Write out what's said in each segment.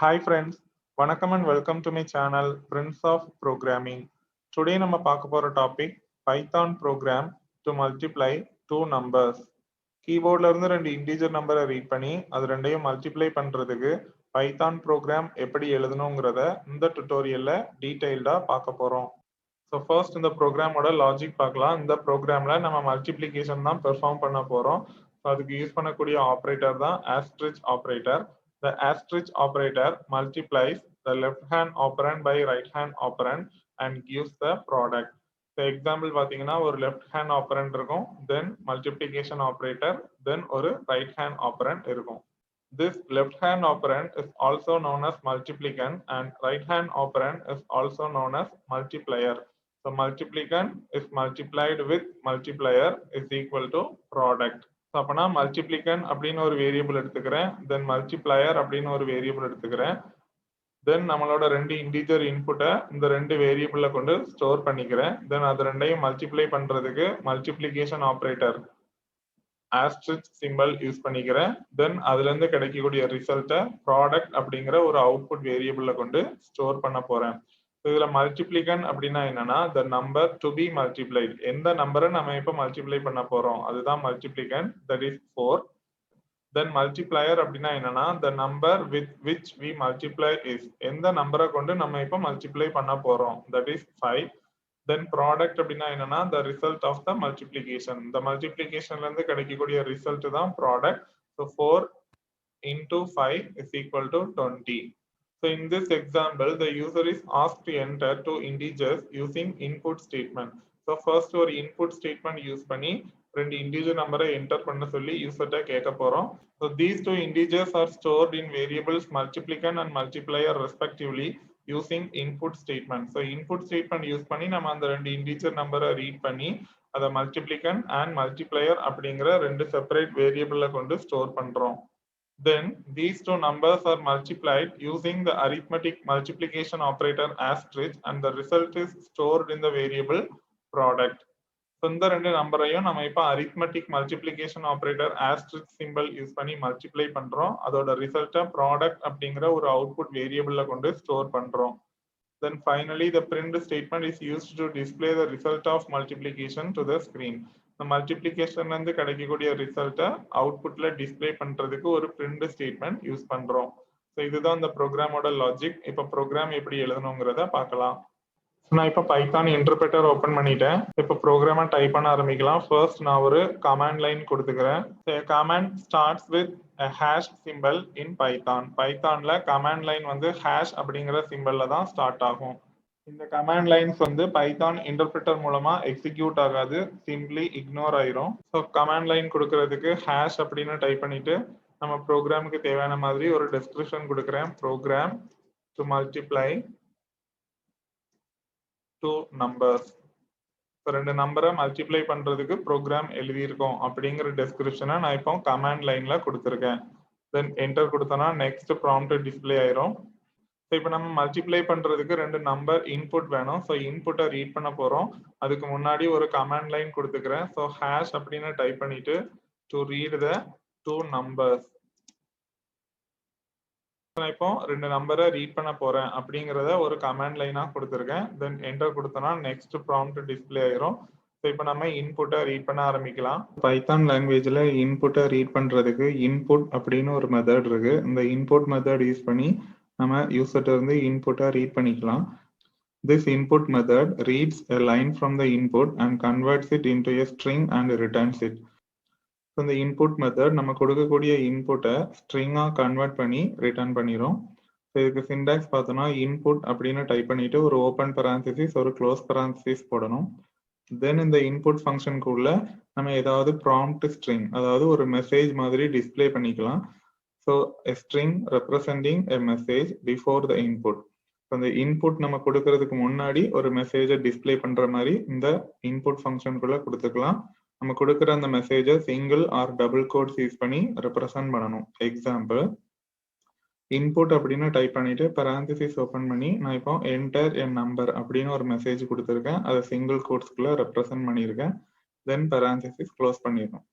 Hi friends, வணக்கம் and welcome to my channel Prince of Programming. Today நம்ம பார்க்க போற topic Python program to multiply two numbers. கீபோர்ட்ல இருந்து ரெண்டு இன்டிஜர் நம்பரை ரீட் பண்ணி அது ரெண்டையும் மல்டிப்ளை பண்றதுக்கு பைத்தான் ப்ரோக்ராம் எப்படி எழுதணுங்கிறத இந்த டுட்டோரியல்ல டீடைல்டா பார்க்க போறோம். ஸோ ஃபர்ஸ்ட் இந்த ப்ரோக்ராமோட லாஜிக் பார்க்கலாம். இந்த ப்ரோக்ராம்ல நம்ம மல்டிப்ளிகேஷன் தான் பெர்ஃபார்ம் பண்ண போறோம். ஸோ அதுக்கு யூஸ் பண்ணக்கூடிய ஆப்ரேட்டர் தான் ostrich operator. The asterisk operator multiplies the left hand operand by right hand operand and gives the product. So example பாத்தீங்கன்னா ஒரு left hand operand இருக்கும், then multiplication operator, then ஒரு right hand operand இருக்கும். This left hand operand is also known as multiplicand and right hand operand is also known as multiplier. So multiplicand is multiplied with multiplier is equal to product. அப்பனா மல்டிப்ளிகன் அப்படின்னு ஒரு variable எடுத்துக்கிறேன், தென் multiplier அப்படின்னு ஒரு variable எடுத்துக்கிறேன், தென் நம்மளோட ரெண்டு integer இன்புட்டை இந்த ரெண்டு வேரியபிள்ல கொண்டு ஸ்டோர் பண்ணிக்கிறேன், தென் அது ரெண்டையும் மல்டிப்ளை பண்றதுக்கு multiplication operator ostrich symbol use பண்ணிக்கிறேன், தென் அதுல இருந்து கிடைக்கக்கூடிய ரிசல்ட்டை ப்ராடக்ட் அப்படிங்கிற ஒரு அவுட்புட் வேரியபிள்ல கொண்டு ஸ்டோர் பண்ண போறேன். இதுல மல்டிப்ளிகன் அப்படின்னா என்னன்னா the number to be multiplied, எந்த நம்பரை நம்ம இப்ப மல்டிப்ளை பண்ண போறோம் அதுதான் மல்டிப்ளிகன், that is 4. then multiplier அப்படின்னா என்னன்னா the number with which we multiply is, எந்த நம்பரை கொண்டு நம்ம இப்ப மல்டிப்ளை பண்ண போறோம், that is 5. then product அப்படின்னா என்னன்னா the result of the multiplication, the multiplicationல இருந்து கிடைக்கக்கூடிய ரிசல்ட் தான் product. so 4 into 5 is equal to 20. So in this example, the user is asked to enter two integers using input statement. So first ஒரு input statement use பண்ணி ரெண்டு integer நம்பரை enter பண்ண சொல்லி யூசர்ட்ட கேட்க போறோம். So these two integers are stored in variables multiplicand and multiplier respectively using input statement. So input statement use பண்ணி நம்ம அந்த ரெண்டு integer நம்பரை read பண்ணி அதை multiplicand and multiplier அப்படிங்கிற ரெண்டு separate variable கொண்டு store பண்றோம். Then these two numbers are multiplied using the arithmetic multiplication operator asterisk and the result is stored in the variable product. So இந்த ரெண்டு நம்பரையும் நம்ம இப்ப arithmetic multiplication operator asterisk symbol use பண்ணி multiply பண்றோம், அதோட ரிசல்ட்டை product அப்படிங்கிற ஒரு அவுட்புட் வேரியபிள்ல கொண்டு ஸ்டோர் பண்றோம். Then finally the print statement is used to display the result of multiplication to the screen. மல்டிப்ளிகேஷன்ல இருந்து கிடைக்கக்கூடிய ரிசல்ட்டை அவுட்புட்ல டிஸ்பிளே பண்றதுக்கு ஒரு பிரிண்ட் ஸ்டேட்மெண்ட் யூஸ் பண்றோம். ஸோ இதுதான் இந்த ப்ரோக்ராமோட லாஜிக். இப்போ ப்ரோக்ராம் எப்படி எழுதணுங்கிறத பார்க்கலாம். நான் இப்போ பைத்தான் இன்டர்பிரட்டர் ஓப்பன் பண்ணிட்டேன். இப்போ ப்ரோக்ராமை டைப் பண்ண ஆரம்பிக்கலாம். ஃபர்ஸ்ட் நான் ஒரு கமாண்ட் லைன் கொடுத்துக்கிறேன். Command starts with hash simple in Python. பைத்தான்ல கமாண்ட் லைன் வந்து ஹேஷ் அப்படிங்கிற சிம்பிள்ல தான் ஸ்டார்ட் ஆகும். இந்த கமாண்ட் லைன்ஸ் வந்து பைத்தான் இன்டர்பிரட்டர் மூலமா எக்ஸிக்யூட் ஆகாது, சிம்பிளி இக்னோர் ஆயிரும். ஸோ கமாண்ட் லைன் கொடுக்கறதுக்கு ஹேஷ் அப்படின்னு டைப் பண்ணிட்டு நம்ம ப்ரோக்ராமுக்கு தேவையான மாதிரி ஒரு டெஸ்கிரிப்ஷன் கொடுக்குறேன். Program to multiply two numbers. ரெண்டு நம்பரை மல்டிப்ளை பண்றதுக்கு ப்ரோக்ராம் எழுதியிருக்கோம் அப்படிங்கிற டெஸ்கிரிப்ஷனை நான் இப்போ கமாண்ட் லைன்ல கொடுத்துருக்கேன். தென் என்டர் கொடுத்தோம்னா நெக்ஸ்ட் ப்ராம்ப்ட் டிஸ்பிளே ஆயிரும். இப்போ நம்ம மல்டிப்ளை பண்றதுக்கு ரெண்டு நம்பர் இன்புட் வேணும். ஸோ இன்புட்டை ரீட் பண்ண போறோம். அதுக்கு முன்னாடி ஒரு கமாண்ட் லைன் கொடுத்துக்கிறேன். ஸோ ஹேஷ் அப்படின்னு டைப் பண்ணிட்டு to read the two numbers. இப்போ ரெண்டு நம்பரை ரீட் பண்ண போறேன் அப்படிங்கிறத ஒரு கமாண்ட் லைனா கொடுத்துருக்கேன். தென் என்டர் கொடுத்தோம்னா நெக்ஸ்ட் ப்ராம்ப்ட் டிஸ்பிளே ஆயிரும். ஸோ இப்போ நம்ம இன்புட்டை ரீட் பண்ண ஆரம்பிக்கலாம். பைத்தான் லாங்குவேஜ்ல இன்புட்டை ரீட் பண்றதுக்கு இன்புட் அப்படின்னு ஒரு மெத்தட் இருக்கு. இந்த இன்புட் மெத்தட் யூஸ் பண்ணி நம்ம யூசர்ட்ட இருந்து இன்புட்டை ரீட் பண்ணிக்கலாம். This input method reads a line from the input and converts it into a string and returns it. So இந்த input method நம்ம கொடுக்கக்கூடிய இன்புட்டை ஸ்ட்ரிங்கா கன்வெர்ட் பண்ணி ரிட்டர்ன் பண்ணிரும். இதுக்கு சிண்டாக்ஸ் பார்த்தோம்னா இன்புட் அப்படின்னு டைப் பண்ணிட்டு ஒரு ஓப்பன் பரான்சிஸ் ஒரு க்ளோஸ் பரான்சிஸ் போடணும். தென் இந்த இன்புட் ஃபங்க்ஷனுக்குள்ள நம்ம ஏதாவது ப்ராம்ப்ட் ஸ்ட்ரிங், அதாவது ஒரு மெசேஜ் மாதிரி டிஸ்பிளே பண்ணிக்கலாம். So a string representing a message before the input. அந்த இன்புட் நம்ம கொடுக்கறதுக்கு முன்னாடி ஒரு மெசேஜை டிஸ்பிளே பண்ற மாதிரி இந்த இன்புட் ஃபங்க்ஷனுக்குள்ள கொடுத்துக்கலாம். நம்ம கொடுக்குற அந்த மெசேஜை single or double quotes use பண்ணி ரெப்ரசன்ட் பண்ணணும். எக்ஸாம்பிள் இன்புட் அப்படின்னு டைப் பண்ணிட்டு பரான்சிஸ் ஓப்பன் பண்ணி நான் இப்போ என்டர் என் நம்பர் அப்படின்னு ஒரு மெசேஜ் கொடுத்துருக்கேன். அதை சிங்கிள் கோட்ஸ்குள்ள ரெப்ரசன்ட் பண்ணியிருக்கேன். தென் பரான்சிஸ் க்ளோஸ் பண்ணிடணும்.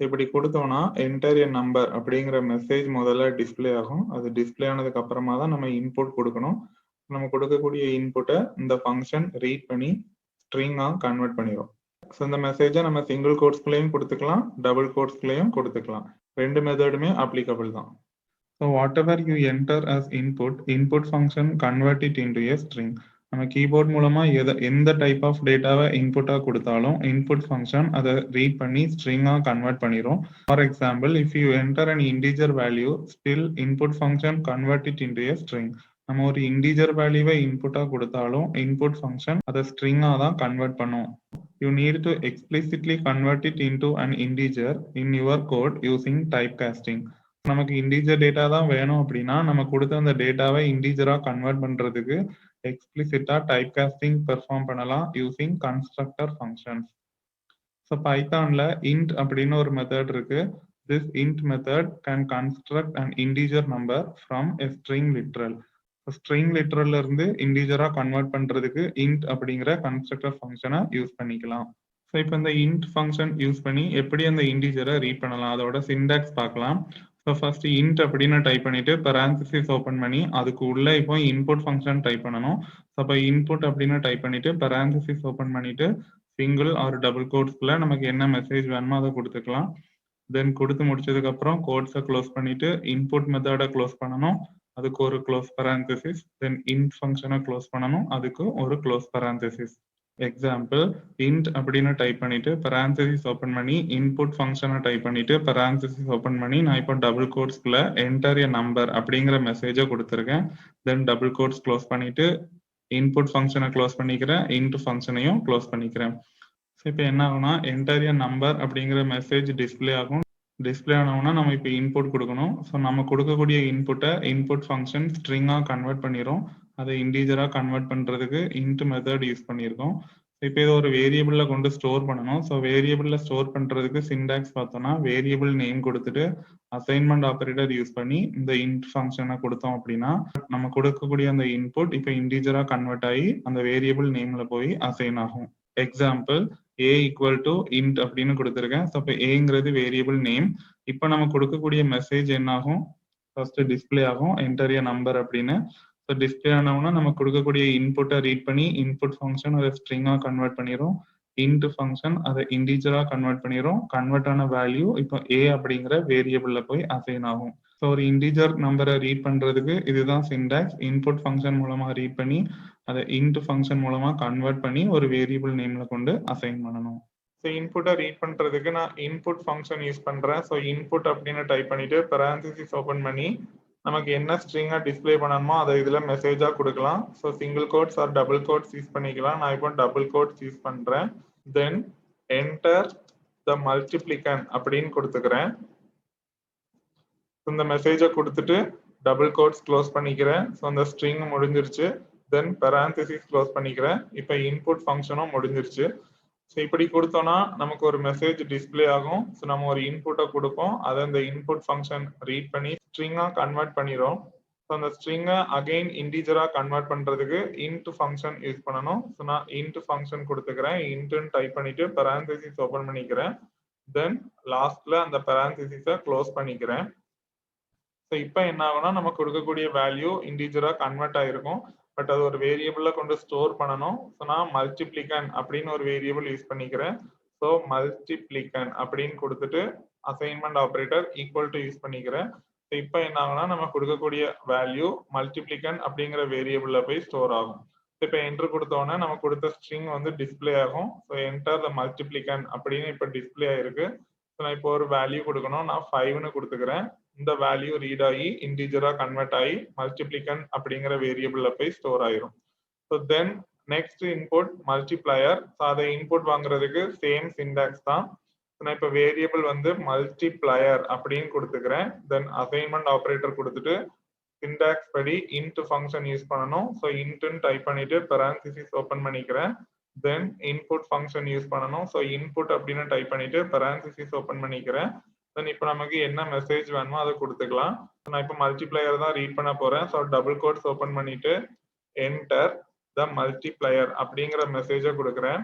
இப்படி கொடுத்தோம்னா என்டர் எ நம்பர் அப்படிங்கிற மெசேஜ் முதல்ல டிஸ்ப்ளே ஆகும். அது டிஸ்ப்ளே ஆனதுக்கு அப்புறமா தான் நம்ம இன்புட் கொடுக்கணும். நம்ம கொடுக்கக்கூடிய இன்புட்டை இந்த ஃபங்க்ஷன் ரீட் பண்ணி ஸ்ட்ரிங்கா கன்வெர்ட் பண்ணிடும். ஸோ இந்த மெசேஜை நம்ம சிங்கிள் கோட்ஸ்குள்ளேயும் கொடுத்துக்கலாம், டபுள் கோட்ஸ்குள்ளேயும் கொடுத்துக்கலாம். ரெண்டு மெத்தடுமே அப்ளிகபிள் தான். So whatever you enter as input function convert it into a string. நம்ம கீபோர்ட் மூலமா எந்த டைப் ஆஃப் டேட்டாவை இன்புட்டா கொடுத்தாலும் இன்புட் ஃபங்க்ஷன் அதை ரீட் பண்ணி ஸ்ட்ரிங்கா கன்வெர்ட் பண்ணிடும். For example, if you enter an integer value, still input function convert it into a string. நம்ம ஒரு இன்டிஜர் வேல்யூவை இன்புட்டா கொடுத்தாலும் இன்புட் ஃபங்க்ஷன் அதை ஸ்ட்ரிங்கா தான் கன்வெர்ட் பண்ணும். You need to explicitly convert it into an integer in your code using typecasting. நமக்கு integer data தான் வேணும் அப்படின்னா நம்ம கொடுத்த அந்த டேட்டாவை இன்டிஜரா கன்வெர்ட் பண்றதுக்கு எக்ஸ்பிளிசிட்டா டைப் காஸ்டிங் பெர்ஃபார்ம் பண்ணலாம் யூசிங் கன்ஸ்ட்ரக்டர் ஃபங்க்ஷன்ஸ். ஸோ பைத்தான்ல int அப்படின்னு ஒரு மெத்தட் இருக்கு. This int method can construct an integer number from a string literal. String லிட்ரல்ல இருந்து இன்டிஜரா கன்வெர்ட் பண்றதுக்கு int அப்படிங்கிற கன்ஸ்ட்ரக்டர் ஃபங்க்ஷனை யூஸ் பண்ணிக்கலாம். ஸோ இப்போ இந்த int ஃபங்க்ஷன் யூஸ் பண்ணி எப்படி அந்த இன்டிஜரை ரீட் பண்ணலாம் அதோட சின்டாக்ஸ் பார்க்கலாம். ஸோ ஃபர்ஸ்ட் int அப்படின்னு டைப் பண்ணிட்டு parenthesis ஓப்பன் பண்ணி அதுக்கு உள்ள இப்போ இன்புட் ஃபங்க்ஷன் டைப் பண்ணணும். ஸோ அப்போ இன்புட் அப்படின்னு டைப் பண்ணிட்டு parenthesis ஓப்பன் பண்ணிட்டு சிங்கிள் ஆர் டபுள் கோட்ஸ்குள்ள நமக்கு என்ன மெசேஜ் வேணுமோ அதை கொடுத்துக்கலாம். தென் கொடுத்து முடிச்சதுக்கு அப்புறம் கோட்ஸை க்ளோஸ் பண்ணிட்டு இன்புட் மெத்தடை க்ளோஸ் பண்ணணும், அதுக்கு ஒரு க்ளோஸ் parenthesis, தென் int ஃபங்க்ஷனை க்ளோஸ் பண்ணணும், அதுக்கு ஒரு க்ளோஸ் parenthesis. எக்ஸாம்பிள், int அப்படின்னு டைப் பண்ணிட்டு parenthesis ஓப்பன் பண்ணி இன்புட் ஃபங்க்ஷனை டைப் பண்ணிட்டு parenthesis ஓப்பன் பண்ணி நான் இப்போ டபுள் கோட்ஸ்குள்ள என்டர் எ நம்பர் அப்படிங்கிற மெசேஜை கொடுத்துருக்கேன். தென் டபுள் கோட்ஸ் க்ளோஸ் பண்ணிட்டு இன்புட் ஃபங்க்ஷனை க்ளோஸ் பண்ணிக்கிறேன், int ஃபங்க்ஷனையும் க்ளோஸ் பண்ணிக்கிறேன். ஸோ இப்போ என்ன ஆகும்னா என்டர் எ நம்பர் அப்படிங்கிற மெசேஜ் டிஸ்பிளே ஆகும். டிஸ்பிளே ஆனோம்னா நம்ம இப்போ இன்புட் கொடுக்கணும். ஸோ நம்ம கொடுக்கக்கூடிய இன்புட்டை இன்புட் ஃபங்க்ஷன் ஸ்ட்ரிங்காக கன்வெர்ட் பண்ணிடும். அதை இன்டீஜராக கன்வெர்ட் பண்ணுறதுக்கு int மெத்தட் யூஸ் பண்ணியிருக்கோம். இப்போ இதை ஒரு வேரியபிளில் கொண்டு ஸ்டோர் பண்ணணும். ஸோ வேரியபிளில் ஸ்டோர் பண்ணுறதுக்கு சின்டாக்ஸ் பார்த்தோம்னா வேரியபிள் நேம் கொடுத்துட்டு அசைன்மெண்ட் ஆப்பரேட்டர் யூஸ் பண்ணி இந்த int ஃபங்க்ஷனை கொடுத்தோம் அப்படின்னா நம்ம கொடுக்கக்கூடிய அந்த இன்புட் இப்போ இன்டீஜராக கன்வெர்ட் ஆகி அந்த வேரியபிள் நேமில் போய் அசைன் ஆகும். Example, a equal to int அப்படின்னு கொடுத்துருக்கேன். ஸோ இப்போ ஏங்கிறது வேரியபிள் நேம். இப்போ நம்ம கொடுக்கக்கூடிய மெசேஜ் என்ன ஆகும், ஃபர்ஸ்ட் டிஸ்பிளே ஆகும் என்டர் எ நம்பர் அப்படின்னு. ஸோ டிஸ்பிளே ஆனோம்னா நம்ம கொடுக்கக்கூடிய இன்புட்டை ரீட் பண்ணி இன்புட் ஃபங்க்ஷன் அதை ஸ்ட்ரிங்காக கன்வெர்ட் பண்ணிடும். int ஃபங்க்ஷன் அதை இன்டீஜராக கன்வெர்ட் பண்ணிடும். கன்வெர்ட் ஆன வேல்யூ இப்போ a அப்படிங்கிற வேரியபிள்ல போய் அசைன் ஆகும். ஸோ ஒரு இன்டீஜர் நம்பரை ரீட் பண்றதுக்கு இதுதான் சின்டாக்ஸ். இன்புட் ஃபங்க்ஷன் மூலமா ரீட் பண்ணி அதை int ஃபங்க்ஷன் மூலமா கன்வெர்ட் பண்ணி ஒரு வேரியபிள் நேம்ல கொண்டு அசைன் பண்ணணும். ஸோ இன்புட்டை ரீட் பண்றதுக்கு நான் இன்புட் ஃபங்க்ஷன் யூஸ் பண்றேன். ஸோ இன்புட் அப்படின்னு டைப் பண்ணிட்டு parenthesis ஓப்பன் பண்ணி நமக்கு என்ன ஸ்ட்ரிங்கா டிஸ்பிளே பண்ணணுமோ அதை இதுல மெசேஜா கொடுக்கலாம். So single quotes or double quotes use பண்ணிக்கலாம். நான் இப்போ டபுள் கோட்ஸ் யூஸ் பண்றேன். தென் என்டர் த மல்டிப்ளிகன் அப்படின்னு கொடுத்துக்கிறேன். இந்த மெசேஜை கொடுத்துட்டு டபுள் கோட்ஸ் க்ளோஸ் பண்ணிக்கிறேன். ஸோ அந்த ஸ்ட்ரிங் முடிஞ்சிருச்சு. தென் parenthesis க்ளோஸ் பண்ணிக்கிறேன். இப்போ இன்புட் ஃபங்க்ஷனும் முடிஞ்சிருச்சு. ஸோ இப்படி கொடுத்தோம்னா நமக்கு ஒரு மெசேஜ் டிஸ்பிளே ஆகும். ஸோ நம்ம ஒரு இன்புட்டை கொடுப்போம், அதை இந்த இன்புட் ஃபங்க்ஷன் ரீட் பண்ணி ஸ்ட்ரிங்காக கன்வெர்ட் பண்ணிடும். ஸோ அந்த ஸ்ட்ரிங்கை அகெயின் இன்டீஜராக கன்வெர்ட் பண்ணுறதுக்கு int ஃபங்க்ஷன் யூஸ் பண்ணணும். ஸோ நான் int ஃபங்க்ஷன் கொடுத்துக்கிறேன். intன்னு டைப் பண்ணிட்டு parenthesis ஓப்பன் பண்ணிக்கிறேன். தென் லாஸ்ட்ல அந்த parenthesis-ஐ க்ளோஸ் பண்ணிக்கிறேன். ஸோ இப்போ என்ன ஆகும்னா நம்ம கொடுக்கக்கூடிய வேல்யூ இன்டீஜரா கன்வெர்ட் ஆயிருக்கும். பட் அது ஒரு வேரியபிள்ல கொண்டு ஸ்டோர் பண்ணணும். ஸோ நான் மல்டிப்ளிகன் அப்படின்னு ஒரு வேரியபிள் யூஸ் பண்ணிக்கிறேன். ஸோ மல்டிப்ளிகன் அப்படின்னு கொடுத்துட்டு assignment operator equal to use பண்ணிக்கிறேன். ஸோ இப்போ என்ன ஆகும்னா நம்ம கொடுக்கக்கூடிய வேல்யூ மல்டிப்ளிகன் அப்படிங்கிற வேரியபிள்ல போய் ஸ்டோர் ஆகும். இப்போ என்டர் கொடுத்தோன்னே நம்ம கொடுத்த ஸ்ட்ரிங் வந்து டிஸ்பிளே ஆகும். ஸோ என்டர் த மல்டிப்ளிகன் அப்படின்னு இப்போ டிஸ்பிளே ஆயிருக்கு. ஸோ நான் இப்போ ஒரு வேல்யூ கொடுக்கணும். நான் 5ன்னு கொடுத்துக்கிறேன். இந்த வேல்யூ ரீட் ஆகி இன்டீஜரா கன்வெர்ட் ஆகி மல்டிப்ளிகன் அப்படிங்கிற வேரியபிள்ல போய் ஸ்டோர் ஆயிரும். So then next input multiplier. So அதை இன்புட் வாங்குறதுக்கு சேம் சின்டாக்ஸ் தான். நான் இப்போ வேரியபிள் வந்து மல்டிப்ளையர் அப்படின்னு கொடுத்துக்கிறேன். தென் அசைன்மெண்ட் ஆப்பரேட்டர் கொடுத்துட்டு சின்டாக்ஸ் படி int ஃபங்க்ஷன் யூஸ் பண்ணணும். ஸோ intன்னு டைப் பண்ணிட்டு parenthesis ஓப்பன் பண்ணிக்கிறேன். தென் இன்புட் ஃபங்க்ஷன் யூஸ் பண்ணணும். ஸோ இன்புட் அப்படின்னு டைப் பண்ணிட்டு parenthesis ஓப்பன் பண்ணிக்கிறேன். தென் இப்போ நமக்கு என்ன மெசேஜ் வேணுமோ அதை கொடுத்துக்கலாம். நான் இப்போ மல்டிப்ளையர் தான் ரீட் பண்ண போறேன். ஸோ டபுள் கோட்ஸ் ஓப்பன் பண்ணிட்டு என்டர் த மல்டிப்ளையர் அப்படிங்கிற மெசேஜை கொடுக்குறேன்.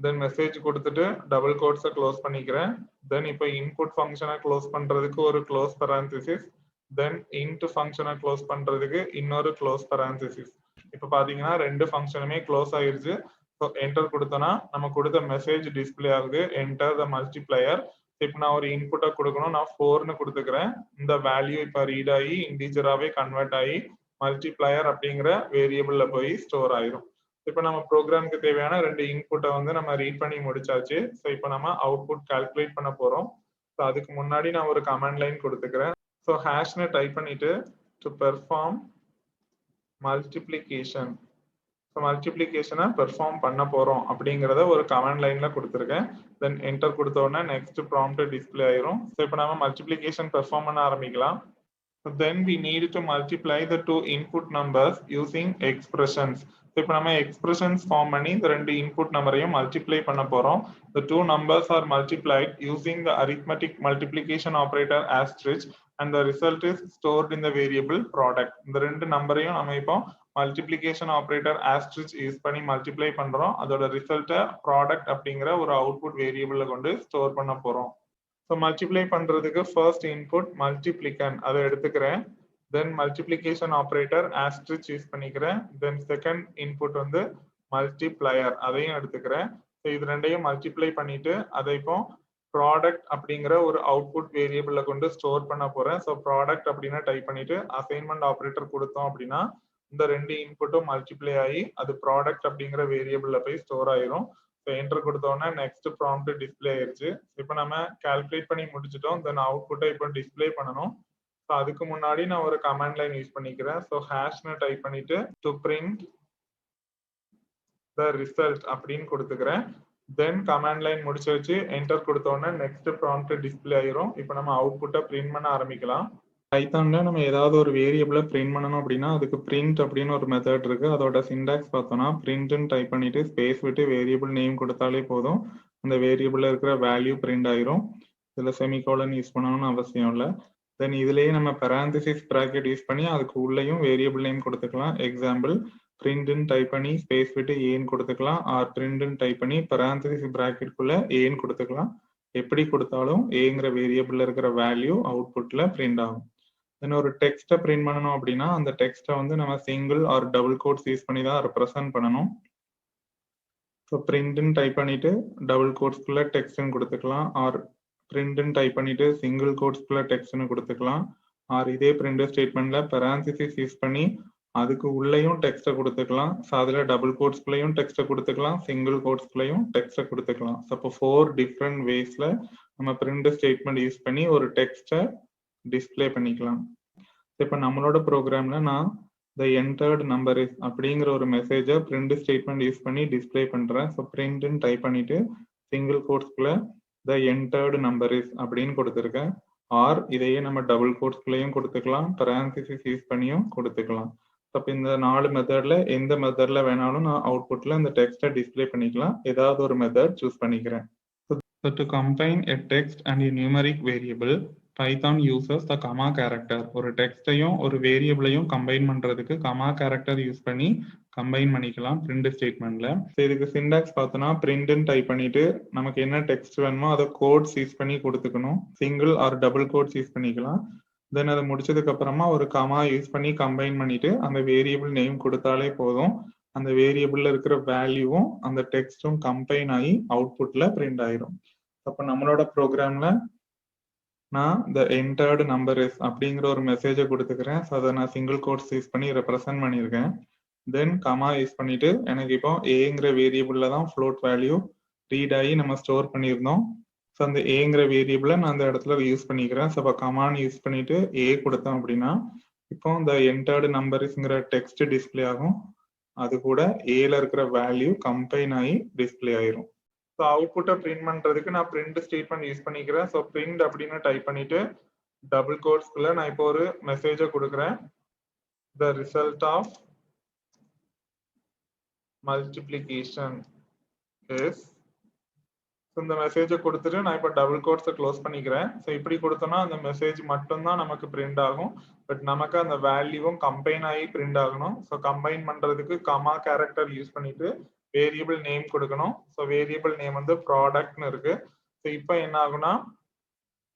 தென் மெசேஜ் கொடுத்துட்டு டபுள் கோட்ஸை க்ளோஸ் பண்ணிக்கிறேன். தென் இப்போ இன்புட் ஃபங்க்ஷனை க்ளோஸ் பண்றதுக்கு ஒரு க்ளோஸ் பரான்சிசிஸ், தென் இன்ட் ஃபங்க்ஷனை க்ளோஸ் பண்றதுக்கு இன்னொரு க்ளோஸ் பரான்சிசிஸ். இப்போ பாத்தீங்கன்னா ரெண்டு ஃபங்க்ஷனுமே க்ளோஸ் ஆயிருச்சு. ஸோ என்டர் கொடுத்தோன்னா நம்ம கொடுத்த மெசேஜ் டிஸ்பிளே ஆகுது, என்டர் த மல்டிப்ளையர். இப்போ நான் ஒரு இன்புட்டை கொடுக்கணும், நான் 4ன்னு கொடுத்துக்கிறேன். இந்த வேல்யூ இப்போ ரீட் ஆகி இன்டீஜராகவே கன்வெர்ட் ஆகி மல்டிப்ளையர் அப்படிங்கிற வேரியபிள்ல போய் ஸ்டோர் ஆயிரும். இப்போ நம்ம ப்ரோக்ராமுக்கு தேவையான ரெண்டு இன்புட்டை வந்து நம்ம ரீட் பண்ணி முடிச்சாச்சு. ஸோ இப்போ நம்ம அவுட்புட் கால்குலேட் பண்ண போறோம். ஸோ அதுக்கு முன்னாடி நான் ஒரு கமாண்ட் லைன் கொடுத்துக்கிறேன். ஸோ ஹேஷ்னு டைப் பண்ணிட்டு டு பெர்ஃபார்ம் மல்டிப்ளிகேஷன், ஸோ மல்டிப்ளிகேஷனை பெர்ஃபார்ம் பண்ண போறோம் அப்படிங்கிறத ஒரு கமாண்ட் லைன்ல கொடுத்துருக்கேன். தென் என்டர் கொடுத்த உடனே நெக்ஸ்ட் ப்ராம்ப்ட் டிஸ்பிளே ஆயிரும். ஸோ இப்போ நம்ம மல்டிப்ளிகேஷன் பெர்ஃபார்ம் பண்ண ஆரம்பிக்கலாம். So then we need to multiply the two input numbers using expressions. So இப்போ நம்ம expressions form பண்ணி இந்த ரெண்டு input நம்பரையும் multiply பண்ண போறோம். The two numbers are multiplied using the arithmetic multiplication operator asterisk and the result is stored in the variable product. இந்த ரெண்டு நம்பரையும் நம்ம இப்போ multiplication operator asterisk யூஸ் பண்ணி multiply பண்றோம். அதோட ரிசல்ட்டை product அப்படிங்கிற ஒரு output variable கொண்டு ஸ்டோர் பண்ண போறோம். ஸோ மல்டிப்ளை பண்றதுக்கு ஃபர்ஸ்ட் இன்புட் மல்டிப்ளிகன் அதை எடுத்துக்கிறேன். தென் மல்டிப்ளிகேஷன் ஆப்ரேட்டர் ஆஸ்ட்ரிச் யூஸ் பண்ணிக்கிறேன். தென் செகண்ட் இன்புட் வந்து மல்டிப்ளையர் அதையும் எடுத்துக்கிறேன். ஸோ இது ரெண்டையும் மல்டிப்ளை பண்ணிட்டு அதை இப்போ ப்ராடக்ட் அப்படிங்கிற ஒரு அவுட்புட் வேரியபிள்ல கொண்டு ஸ்டோர் பண்ண போறேன். ஸோ ப்ராடக்ட் அப்படின்னு டைப் பண்ணிட்டு அசைன்மெண்ட் ஆப்ரேட்டர் கொடுத்தோம் அப்படின்னா இந்த ரெண்டு இன்புட்டும் மல்டிப்ளை ஆகி அது ப்ராடக்ட் அப்படிங்கிற வேரியபிள்ல போய் ஸ்டோர் ஆயிரும். என்டர் கொடுத்தோன்னா நெக்ஸ்ட் ப்ராம்ப்ட் டிஸ்பிளே ஆயிருச்சு. இப்போ நம்ம கால்குலேட் பண்ணி முடிச்சிட்டோம். தென் அவுட்புட்டை இப்போ டிஸ்பிளே பண்ணணும். ஸோ அதுக்கு முன்னாடி நான் ஒரு கமாண்ட் லைன் யூஸ் பண்ணிக்கிறேன். ஸோ ஹேஷ்னு டைப் பண்ணிட்டு டு பிரிண்ட் த ரிசல்ட் அப்படின்னு கொடுத்துக்கிறேன். தென் கமாண்ட் லைன் முடிச்சு வச்சு என்டர் கொடுத்தோன்னா நெக்ஸ்ட் ப்ராம்ப்ட் டிஸ்பிளே ஆயிரும். இப்போ நம்ம அவுட்புட்டை பிரிண்ட் பண்ண ஆரம்பிக்கலாம். பைத்தான்ல நம்ம ஏதாவது ஒரு வேரியபிளை பிரிண்ட் பண்ணணும் அப்படின்னா அதுக்கு பிரிண்ட் அப்படின்னு ஒரு மெத்தட் இருக்கு. அதோட சிண்டாக்ஸ் பார்த்தோம்னா பிரிண்ட்னு டைப் பண்ணிட்டு ஸ்பேஸ் விட்டு வேரியபிள் நேம் கொடுத்தாலே போதும், அந்த வேரியபிள்ல இருக்கிற வேல்யூ பிரிண்ட் ஆயிரும். இதுல செமிகோலன் யூஸ் பண்ணணும்னு அவசியம் இல்லை. தென் இதுலயே நம்ம பெராந்திசிஸ் பிராக்கெட் யூஸ் பண்ணி அதுக்கு உள்ளேயும் வேரியபிள் நேம் கொடுத்துக்கலாம். எக்ஸாம்பிள் பிரிண்ட்னு டைப் பண்ணி ஸ்பேஸ் விட்டு ஏன்னு கொடுத்துக்கலாம், ஆர் பிரிண்ட்னு டைப் பண்ணி பெராந்திசிஸ் பிராக்கெட்டுக்குள்ள ஏன்னு கொடுத்துக்கலாம். எப்படி கொடுத்தாலும் ஏங்கிற வேரியபிள்ல இருக்கிற வேல்யூ அவுட்புட்ல பிரிண்ட் ஆகும். தென் ஒரு டெக்ஸ்ட்டை பிரிண்ட் பண்ணணும் அப்படின்னா அந்த டெக்ஸ்ட்டை வந்து நம்ம single or double quotes use பண்ணி தான் ரெப்ரசன்ட் பண்ணணும். ஸோ பிரிண்ட்னு டைப் பண்ணிட்டு டபுள் கோட்ஸ்குள்ள டெக்ஸ்ட்னு கொடுத்துக்கலாம், ஆர் பிரிண்ட்னு டைப் பண்ணிட்டு சிங்கிள் கோட்ஸ்குள்ள டெக்ஸ்ட்னு கொடுத்துக்கலாம், ஆர் இதே பிரிண்ட் ஸ்டேட்மெண்ட்ல பெராந்திசிஸ் யூஸ் பண்ணி அதுக்கு உள்ளேயும் டெக்ஸ்ட்டை கொடுத்துக்கலாம். ஸோ அதில் டபுள் கோட்ஸ்குள்ளேயும் டெக்ஸ்ட்டை கொடுத்துக்கலாம், சிங்கிள் கோட்ஸ்குள்ளேயும் டெக்ஸ்ட்டை கொடுத்துக்கலாம். ஸோ அப்போ 4 டிஃப்ரெண்ட் வேஸ்ல நம்ம பிரிண்ட் ஸ்டேட்மெண்ட் யூஸ் பண்ணி ஒரு டெக்ஸ்ட்டை டிஸ்பிளே பண்ணிக்கலாம். இப்போ நம்மளோட ப்ரோக்ராம்ல நான் த என்டர்ட் நம்பர் இஸ் அப்படிங்கிற ஒரு மெசேஜை பிரிண்ட் ஸ்டேட்மெண்ட் யூஸ் பண்ணி டிஸ்பிளே பண்றேன். ஸோ பிரிண்ட்னு டைப் பண்ணிட்டு சிங்கிள் கோட்ஸ்குள்ள த என்டர்ட் நம்பர் இஸ் அப்படின்னு கொடுத்துருக்கேன். ஆர் இதையே நம்ம டபுள் கோட்ஸ்குள்ளேயும் கொடுத்துக்கலாம், பெராந்திசிஸ் யூஸ் பண்ணியும் கொடுத்துக்கலாம். அப்போ இந்த 4 மெத்தட்ல எந்த மெத்தட்ல வேணாலும் நான் அவுட்புட்ல இந்த டெக்ஸ்ட்டை டிஸ்பிளே பண்ணிக்கலாம். ஏதாவது ஒரு மெத்தட் சூஸ் பண்ணிக்கிறேன். So to combine a text and a numeric variable, Python uses the comma character. ஒரு டெக்ஸ்டையும் ஒரு வேரியபிளையும் கம்பைன் பண்றதுக்கு கமா கேரக்டர் யூஸ் பண்ணி கம்பைன் பண்ணிக்கலாம் பிரிண்ட் ஸ்டேட்மெண்ட்ல. இதுக்கு சிண்டாக்ஸ் பார்த்தோம்னா பிரிண்ட்னு டைப் பண்ணிட்டு நமக்கு என்ன டெக்ஸ்ட் வேணுமோ அதை கோட்ஸ் யூஸ் பண்ணி கொடுத்துக்கணும். Single or double quotes use பண்ணிக்கலாம். தென் அதை முடிச்சதுக்கு அப்புறமா ஒரு கமா யூஸ் பண்ணி கம்பைன் பண்ணிட்டு அந்த வேரியபிள் நேம் கொடுத்தாலே போதும், அந்த வேரியபிள்ல இருக்கிற வேல்யூவும் அந்த டெக்ஸ்டும் கம்பைன் ஆகி அவுட்புட்ல பிரிண்ட் ஆயிரும். அப்போ நம்மளோட ப்ரோக்ராம்ல நான் த என்டர்டு நம்பர் இஸ் அப்படிங்கிற ஒரு மெசேஜை கொடுத்துக்கிறேன். ஸோ அதை நான் சிங்கிள் கோட்ஸ் யூஸ் பண்ணி ரெப்ரசன்ட் பண்ணியிருக்கேன். தென் கமா யூஸ் பண்ணிட்டு எனக்கு இப்போ ஏங்கிற வேரியபிள்ல தான் ஃப்ளோட் வேல்யூ ரீட் ஆகி நம்ம ஸ்டோர் பண்ணியிருந்தோம். ஸோ அந்த ஏங்கிற வேரியபிளை நான் அந்த இடத்துல யூஸ் பண்ணிக்கிறேன். ஸோ இப்போ கமான்னு யூஸ் பண்ணிட்டு ஏ கொடுத்தோம் அப்படின்னா இப்போ இந்த என்டர்டு நம்பர் இஸ்ங்கிற டெக்ஸ்ட் டிஸ்பிளே ஆகும். அது கூட ஏல இருக்கிற வேல்யூ கம்பைன் ஆகி டிஸ்பிளே ஆயிரும். ஸோ அவுட்புட்டை பிரிண்ட் பண்றதுக்கு நான் பிரிண்ட் ஸ்டேட்மெண்ட் யூஸ் பண்ணிக்கிறேன். ஸோ பிரிண்ட் அப்படின்னு டைப் பண்ணிட்டு டபுள் கோட்ஸ்குள்ள நான் இப்போ ஒரு மெசேஜை கொடுக்குறேன். The result of multiplication is, இந்த மெசேஜை கொடுத்துட்டு நான் இப்போ டபுள் கோட்ஸை க்ளோஸ் பண்ணிக்கிறேன். ஸோ இப்படி கொடுத்தோம்னா அந்த மெசேஜ் மட்டும்தான் நமக்கு பிரிண்ட் ஆகும். பட் நமக்கு அந்த வேல்யூவும் கம்பைன் ஆகி பிரிண்ட் ஆகணும். ஸோ கம்பைன் பண்றதுக்கு கமா கேரக்டர் யூஸ் பண்ணிட்டு வேரியபிள் நேம் கொடுக்கணும். ஸோ வேரியபிள் நேம் வந்து ப்ராடக்ட்னு இருக்கு. ஸோ இப்போ என்ன ஆகும்னா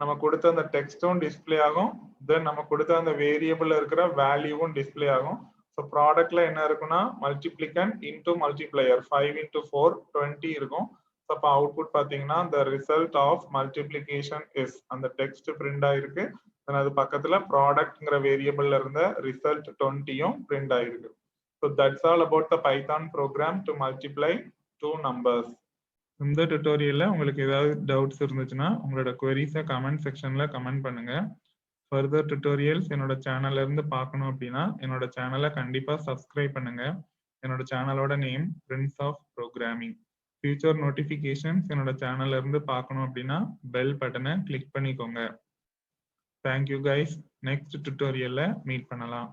நம்ம கொடுத்த அந்த டெக்ஸ்டும் டிஸ்பிளே ஆகும், தென் நம்ம கொடுத்த அந்த வேரியபிள்ல இருக்கிற வேல்யூவும் டிஸ்பிளே ஆகும். ஸோ ப்ராடக்ட்ல என்ன இருக்குன்னா மல்டிப்ளிகன் இன்டூ மல்டிப்ளையர் 5 into 4 20 இருக்கும். ஸோ அப்போ அவுட்புட் பார்த்தீங்கன்னா the result of multiplication is அந்த டெக்ஸ்ட் பிரிண்ட் ஆயிருக்கு. தென் அது பக்கத்துல ப்ராடக்ட்ங்கிற வேரியபிள்ல இருந்த ரிசல்ட் 20யும் பிரிண்ட் ஆயிருக்கு. So that's all about the Python program to multiply two numbers. இந்த டுட்டோரியல்ல உங்களுக்கு ஏதாவது டவுட்ஸ் இருந்துச்சுன்னா உங்களோட queries கமெண்ட் செக்ஷன்ல கமெண்ட் பண்ணுங்க. ஃபர்தர் டுட்டோரியல்ஸ் என்னோட சேனல்ல இருந்து பார்க்கணும் அப்படின்னா என்னோட சேனலை கண்டிப்பா சப்ஸ்கிரைப் பண்ணுங்க. என்னோட சேனலோட name Prince of Programming. Future notifications என்னோட சேனல்ல இருந்து பார்க்கணும் அப்படின்னா பெல் பட்டனை கிளிக் பண்ணிக்கோங்க. Thank you guys. நெக்ஸ்ட் டுட்டோரியல்ல மீட் பண்ணலாம்.